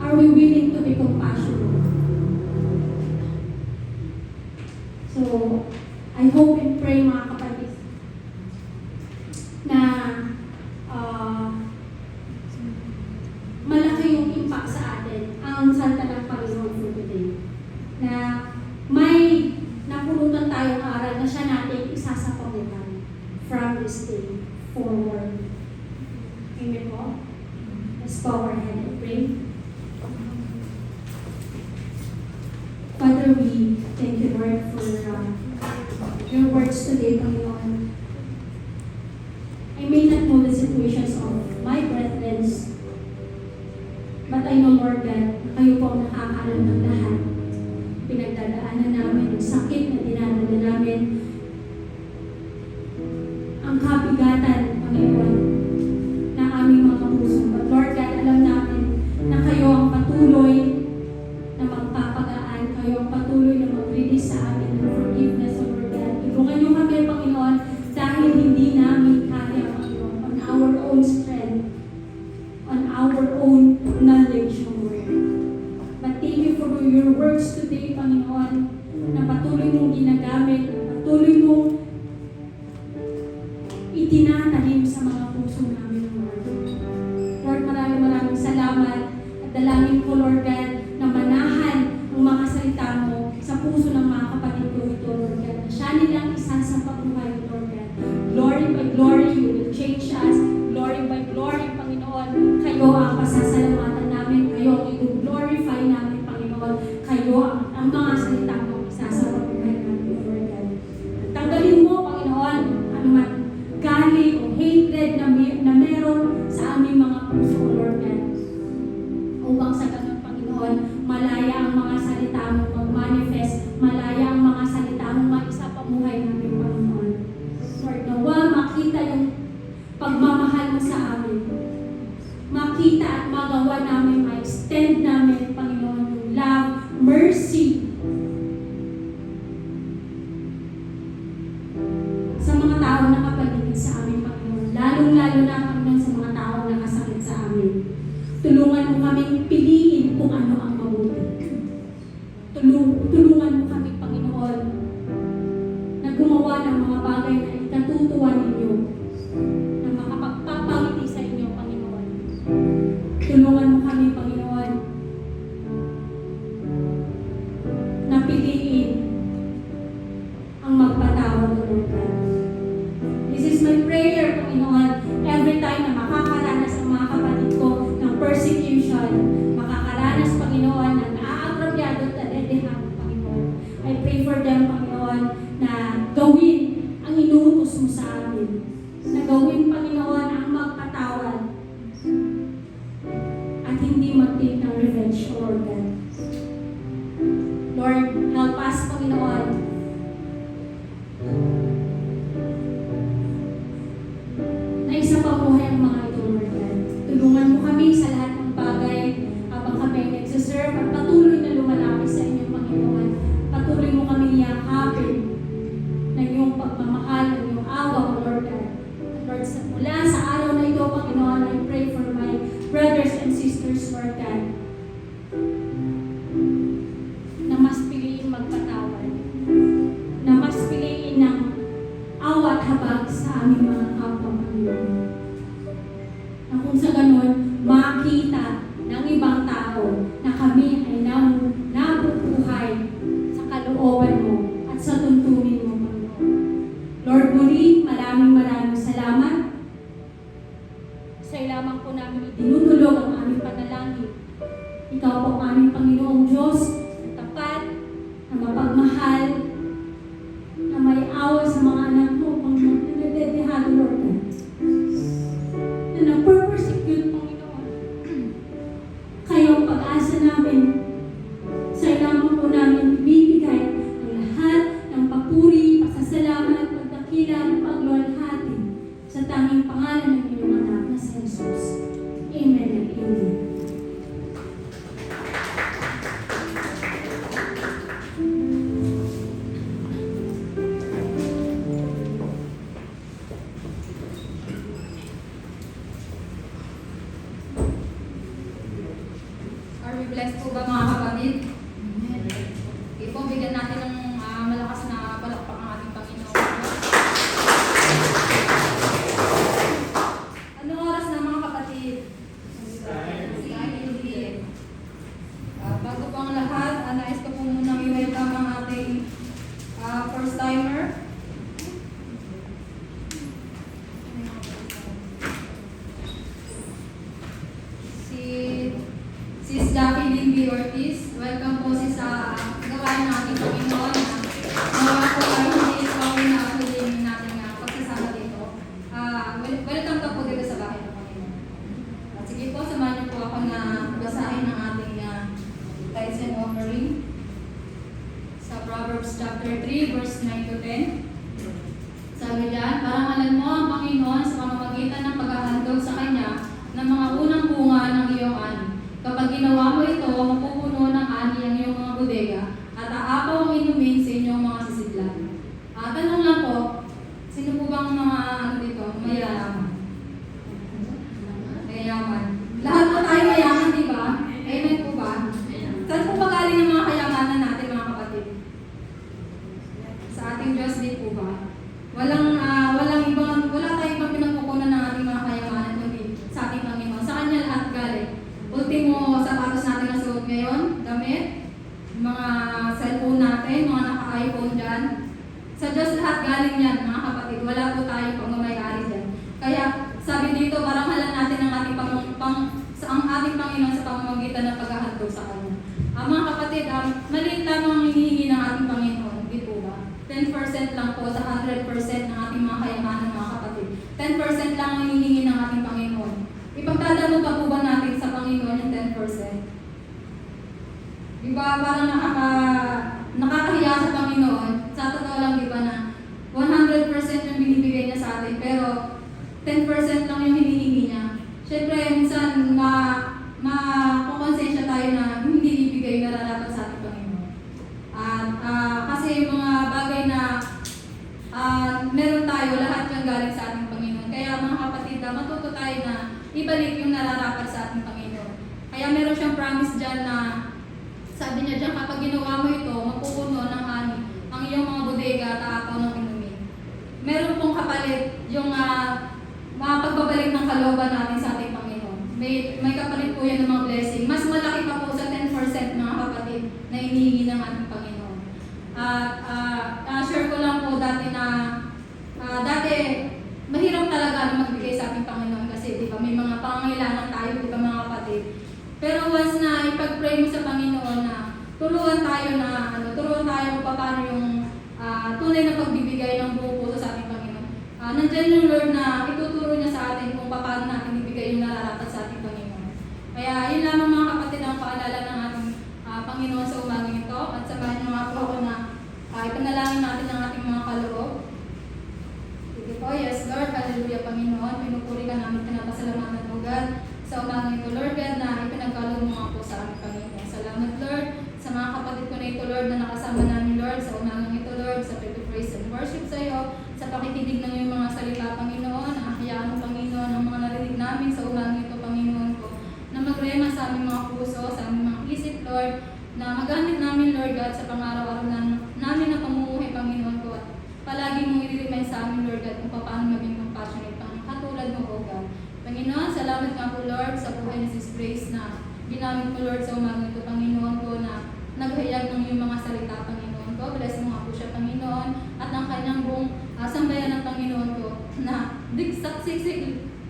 Are we willing to be compassionate? So, I hope and pray, mga kapatid, na malaki yung impact sa atin ang salita ng Panginoon for today. Na may napulutan tayong aral na siya natin isasapamutan from this day forward. Amen po? Let's bow our head and pray. Father, we Thank you, Lord, for your words today, Panginoon. I may not know the situations of my brethren, but I know, Lord God, na kayo po ang nakakaalam ng lahat. Pinagdadaanan namin, ang sakit na dinadala namin, ang kabigatan, Panginoon, ng aming mga puso. But Lord God, alam namin na kayo ang patuloy na magpapagaan, kayo ang patuloy na mag-release sa amin ng forgiveness, O Lord God. Tulungan niyo kami, Panginoon, dahil hindi namin kaya, Panginoon, on our own strength, on our own knowledge, O Lord. But thank you for your words today, Panginoon, na patuloy mong ginagamit, na patuloy mong itinatanim sa mga puso namin, Lord. Lord, maraming salamat at dalangin ko, Lord God, na manahan ang mga salita mo sa puso ng mga kapatid ko ito, Lord God. Na siya nilang isa sa pabuhay, Lord God. Glory by glory, you will change us. Glory by glory, Panginoon. Kayo ang pasasalamatan namin. Kayo ang i-glorify namin, Panginoon. Kayo ang mga salita mo isa sa pabuhay namin, Lord God. Tanggalin mo, Panginoon, anuman galit o hatred na meron sa aming mga puso, Lord God. Upang sa ganun, Panginoon, malaya ang mga salita mo mag-manifest, malaya ang mga salita mo maisa pamuhay namin, Panginoon. Lord, nawa makita yung pagmamahal mo sa amin. Makita at magawa namin, ma-extend namin, Panginoon, yung love, mercy, sa mga tao na nakapaligid sa amin, Panginoon. Lalong-lalo na, Panginoon, sa mga tao na nakasakit sa amin. Tulungan mo kaming piliin kung ano ang mabuti. Tulungan mo kami, Panginoon, na gumawa ng mga bagay na ikatutuwa ninyo, na makapagpapangiti sa inyo, Panginoon. Tulungan mo kami, Panginoon, na piliin ang magpatawad, Lord God. This is my prayer, Panginoon, every time na makakaranas ang mga kapatid ko ng persecution, makakaranas, Panginoon, ng aagrabyado at nadedehado, Panginoon. I pray for them, Panginoon, na gawin ang inuutos mo sa amin. Na gawin, Panginoon, ang magpatawad at hindi mag-take ng revenge, Lord God. Lord, help us, Panginoon, na isa pamuhay ang mga ito, Lord God. Tulungan mo kami sa lahat ng bagay habang kami ay nagsiserve at patuloy na lumalapit sa inyo, Panginoon. Patuloy mo kami yakapin ng iyong pagmamahal, ng iyong awa, O Lord God. Lord, mula sa araw na ito, Panginoon, I pray for my brothers and sisters, Lord God, na mas piliin magpatawad, na mas piliin ng awa at habag sa aming mga kapwa, Panginoon. Na kung sa ganun, makita ng ibang tao na kami ay nabubuhay sa kalooban mo at sa tuntunin mo, Panginoon. Lord, muli, maraming salamat. Sa lamang po namin itinutulog ang aming panalangin. Ikaw po ang aming Panginoong Diyos na tapat, na mapagmahal, na may awa sa mga anak mo, Panginoon, na nadedehado, Lord God. Na nag-persecute, Panginoon. Kayo ang pag-asa namin. Sa lamang po namin ibibigay ang lahat ng papuri, pasasalamat, pagdakila, at pagluwalhati sa tanging pangalan ng iyong anak na si Jesus. Amen and amen. Are we blessed po ba, mga kapatid? Okay po, bigyan natin ng malakas na palakpak ang ating Panginoon. Anong oras na, mga kapatid? Bago po ang lahat, nais ko po munang i-welcome ang ating first timer. Si Sis Jackie Lindy Ortiz. Welcome 10% lang ang hinihingi ng ating Panginoon. Ipagdadalo pa po ba natin sa Panginoon yung 10%? Diba, parang nakakahiya sa Panginoon. Sa totoo lang, diba na 100% yung binibigay niya sa atin, pero 10% lang yung hinihingi niya. Siyempre, minsan, makukonsensya tayo na hindi ibigay na dapat sa ating Panginoon. At kasi yung mga bagay na meron tayo, lahat yung galing sa ating Panginoon. Kaya mga kapatid, matuto tayo na ibalik yung nararapat sa ating Panginoon. Kaya meron siyang promise dyan na sabi niya dyan, kapag ginawa mo ito, mapupuno ng ani ang iyong mga bodega at aakaw ng inumin. Meron pong kapalit yung mga pagbabalik ng kalooban natin sa ating Panginoon. May kapalit po yan ng mga blessing. Mas malaki pa po sa 10% mga kapatid na inihingi ng ating Panginoon. Share ko lang po dati na dati mahirap talaga na magbigay sa ating Panginoon kasi di ba may mga pangangailangan tayo, di ba mga kapatid. Pero once na ipag-pray mo sa Panginoon na turuan tayo kung paano yung tunay na pagbibigay ng buong puso sa ating Panginoon. Nandiyan yung Lord na ituturo niya sa atin kung paano natin ibigay yung nararapat sa ating Panginoon. Kaya yun lamang mga kapatid ang paalala ng ating Panginoon sa umagang ito. At samahan niyo nga po ako na ipanalangin natin ang ating mga kaloob. Sige po, yes Lord, hallelujah Panginoon. Pinupuri ka namin, pinapasalamatan mo God sa umagang ito Lord God na ipinagkaloob mo nga po sa aming Panginoon. Salamat Lord sa mga kapatid ko na ito Lord na nakasama namin Lord sa umagang ito Lord sa praise and worship sa iyo, sa pakikinig ng iyong mga salita Panginoon, ang hayaan mo Panginoon ang mga narinig namin sa umagang ito Panginoon ko na magrema sa aming mga puso, sa aming mga isip Lord, na magamit namin Lord God sa pang-araw-araw namin na pamumuhay Panginoon ko at palagi mong i-remind sa amin Lord God kung paano maging compassionate katulad mo o God. Panginoon, salamat nga po Lord sa buhay ni Sis Grace na ginamit mo Lord sa umagang ito Panginoon ko na naghayag ng iyong mga salita Panginoon ko. Bless mo nga po siya Panginoon at ang kanyang buong sambayan ng Panginoon ko na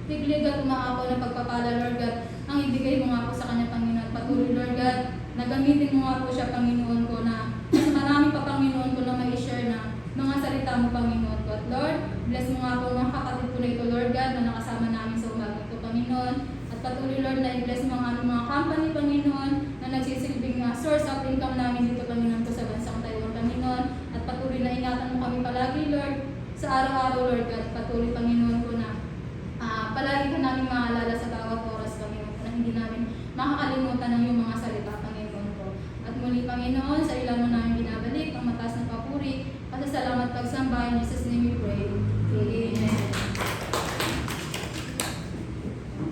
tiglig at umakapo ng pagpapala Lord God ang ibigay mo nga po sa kanya Panginoon. Patuloy Lord God na gamitin mo nga po siya Panginoon ko na mas marami pa Panginoon ko na mai-share na mga salita mo Panginoon ko. At Lord, bless mo nga po mga kapatid ko na ito Lord God na nakasama namin sa umagang ito Panginoon. At patuloy Lord na i-bless mo ang aming mga company Panginoon na nagsisilbing source of income namin dito Panginoon ko sa bansang Taiwan Panginoon. At patuloy na ingatan mo kami palagi Lord sa araw-araw Lord God. Patuloy Panginoon ko na palagi ka namin maalala sa bawat oras Panginoon ko na hindi namin makakalimutan ng iyong mga salita Panginoon ko. At muli Panginoon, sa ilan mo namin binabalik ang mataas na papuri, pasasalamat pagsamba in Jesus' name we pray. Amen.